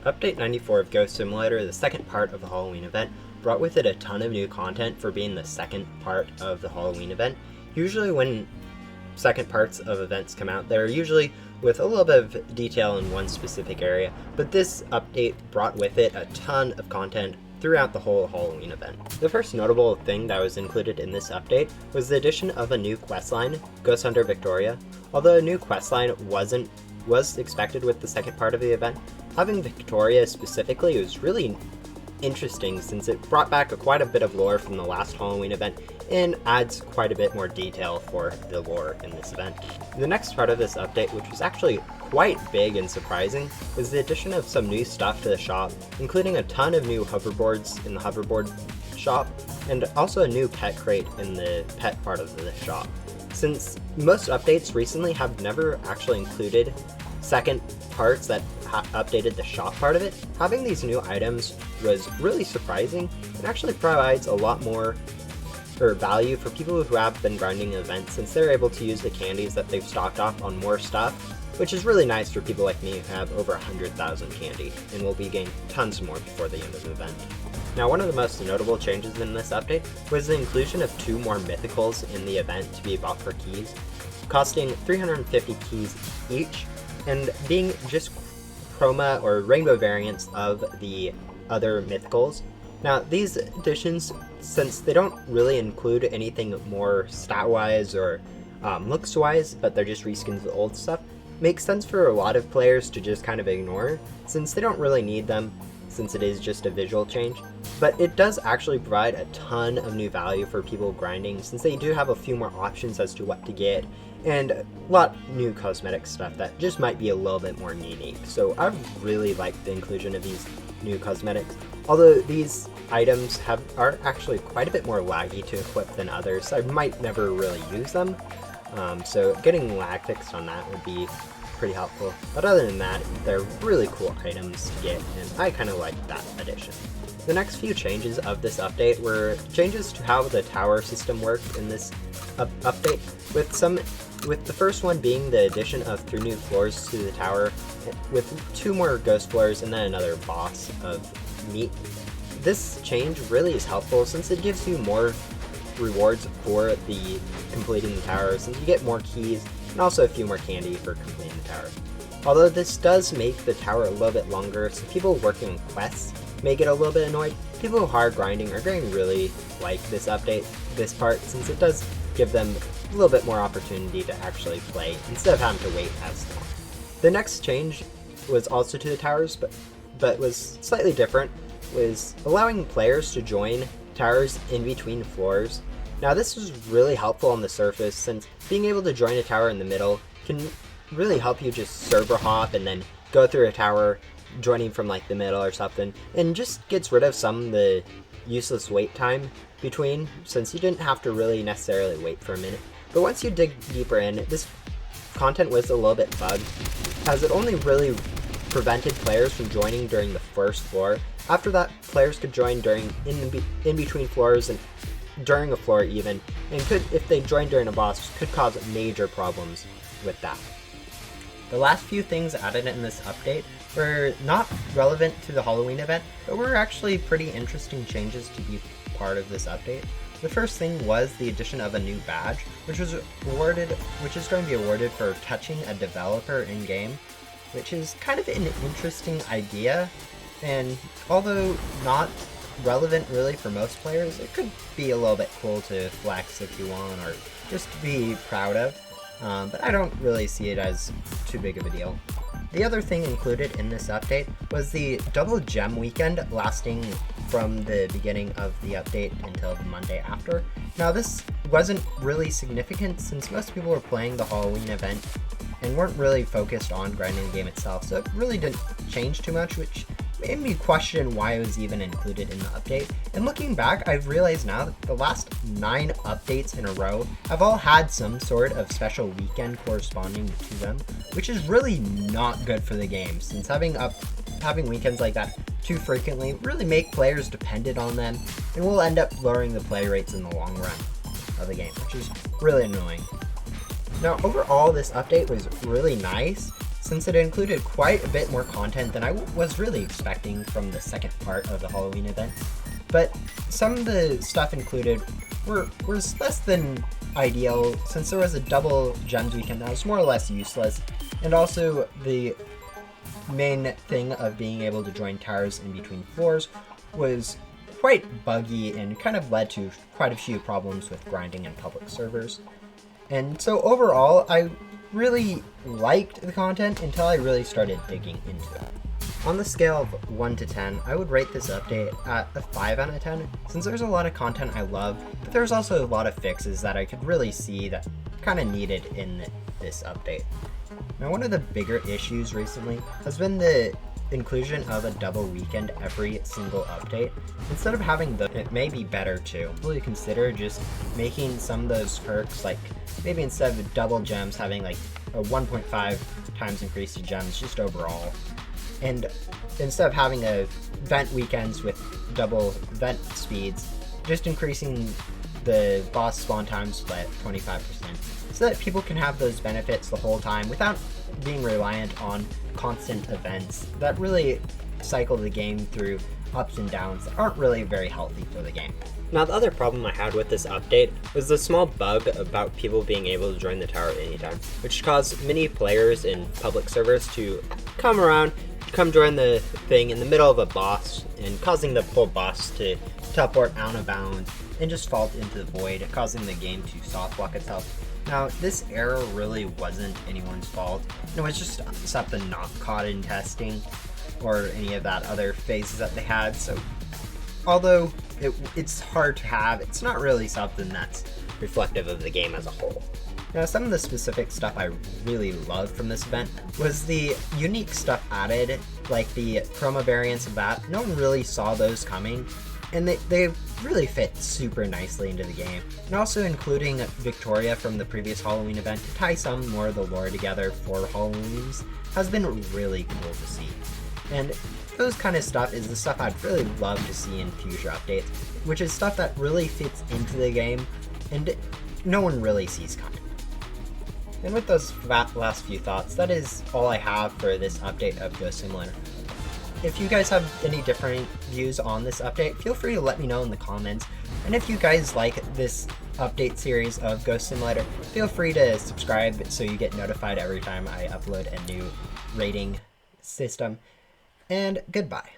Update 94 of Ghost Simulator, the second part of the Halloween event, brought with it a ton of new content for being the second part of the Halloween event. Usually when second parts of events come out, they're usually with a little bit of detail in one specific area, but this update brought with it a ton of content throughout the whole Halloween event. The first notable thing that was included in this update was the addition of a new questline, Ghost Hunter Victoria. Although a new questline was expected with the second part of the event, having Victoria specifically was really interesting since it brought back quite a bit of lore from the last Halloween event and adds quite a bit more detail for the lore in this event. The next part of this update, which was actually quite big and surprising, was the addition of some new stuff to the shop, including a ton of new hoverboards in the hoverboard shop, and also a new pet crate in the pet part of the shop. Since most updates recently have never actually included second parts that updated the shop part of it, having these new items was really surprising and actually provides a lot more value for people who have been grinding events, since they're able to use the candies that they've stocked up on more stuff, which is really nice for people like me who have over 100,000 candy and will be getting tons more before the end of the event. Now, one of the most notable changes in this update was the inclusion of 2 more mythicals in the event to be bought for keys, costing 350 keys each, and being just chroma or rainbow variants of the other mythicals. Now, these additions, since they don't really include anything more stat-wise or looks-wise, but they're just reskins of the old stuff, makes sense for a lot of players to just kind of ignore, since they don't really need them, since it is just a visual change. But it does actually provide a ton of new value for people grinding, since they do have a few more options as to what to get, and a lot new cosmetic stuff that just might be a little bit more unique. So I really like the inclusion of these new cosmetics. Although these items are actually quite a bit more laggy to equip than others, I might never really use them. So getting lag fixed on that would be pretty helpful. But other than that, they're really cool items to get, and I kind of like that addition. The next few changes of this update were changes to how the tower system worked in this update, with the first one being the addition of 3 new floors to the tower, with 2 more ghost floors and then another boss of meat. This change really is helpful since it gives you more rewards for the completing the tower, since you get more keys and also a few more candy for completing the tower. Although this does make the tower a little bit longer, so people working on quests may get a little bit annoyed. People who are grinding are going to really like this update, this part, since it does give them a little bit more opportunity to actually play instead of having to wait as long. The next change was also to the towers, but was slightly different, was allowing players to join towers in between floors. Now, this was really helpful on the surface, since being able to join a tower in the middle can really help you just server hop and then go through a tower joining from like the middle or something, and just gets rid of some of the useless wait time between, since you didn't have to really necessarily wait for a minute. But once you dig deeper in, this content was a little bit bugged, as it only really prevented players from joining during the first floor. After that, players could join in between floors and during a floor even, and if they joined during a boss, could cause major problems with that. The last few things added in this update were not relevant to the Halloween event, but were actually pretty interesting changes to be part of this update. The first thing was the addition of a new badge, which is going to be awarded for touching a developer in-game, which is kind of an interesting idea, and although not relevant really for most players, it could be a little bit cool to flex if you want, or just to be proud of, but I don't really see it as too big of a deal. The other thing included in this update was the double gem weekend lasting from the beginning of the update until the Monday after. Now, this wasn't really significant since most people were playing the Halloween event and weren't really focused on grinding the game itself, so it really didn't change too much, which made me question why it was even included in the update. And looking back, I've realized now that the last 9 updates in a row have all had some sort of special weekend corresponding to them, which is really not good for the game, since having weekends like that too frequently really make players dependent on them, and will end up lowering the play rates in the long run of the game, which is really annoying. Now, overall, this update was really nice, since it included quite a bit more content than I was really expecting from the second part of the Halloween event. But some of the stuff included was less than ideal, since there was a double gems weekend that was more or less useless, and also the main thing of being able to join towers in between floors was quite buggy and kind of led to quite a few problems with grinding in public servers. And so overall, I really liked the content until I really started digging into it. On the scale of 1 to 10, I would rate this update at a 5 out of 10, since there's a lot of content I love, but there's also a lot of fixes that I could really see that kind of needed in this update. Now, one of the bigger issues recently has been the inclusion of a double weekend every single update. Instead of having it may be better to really consider just making some of those perks, like maybe instead of double gems having like a 1.5 times increase to gems just overall, and instead of having event weekends with double event speeds, just increasing the boss spawn times by 25%, so that people can have those benefits the whole time without being reliant on constant events that really cycle the game through ups and downs that aren't really very healthy for the game. Now, the other problem I had with this update was the small bug about people being able to join the tower anytime, which caused many players in public servers to come join the thing in the middle of a boss, and causing the whole boss to teleport out of bounds and just fall into the void, causing the game to softlock itself. Now, this error really wasn't anyone's fault. It was just something not caught in testing or any of that other phases that they had. So, although it's hard to have, it's not really something that's reflective of the game as a whole. Now, some of the specific stuff I really loved from this event was the unique stuff added, like the promo variants of that. No one really saw those coming, and they really fit super nicely into the game. And also including Victoria from the previous Halloween event to tie some more of the lore together for Halloweens has been really cool to see. And those kind of stuff is the stuff I'd really love to see in future updates, which is stuff that really fits into the game and no one really sees coming. And with those last few thoughts, that is all I have for this update of Ghost Simulator. If you guys have any different views on this update, feel free to let me know in the comments. And if you guys like this update series of Ghost Simulator, feel free to subscribe so you get notified every time I upload a new rating system. And goodbye.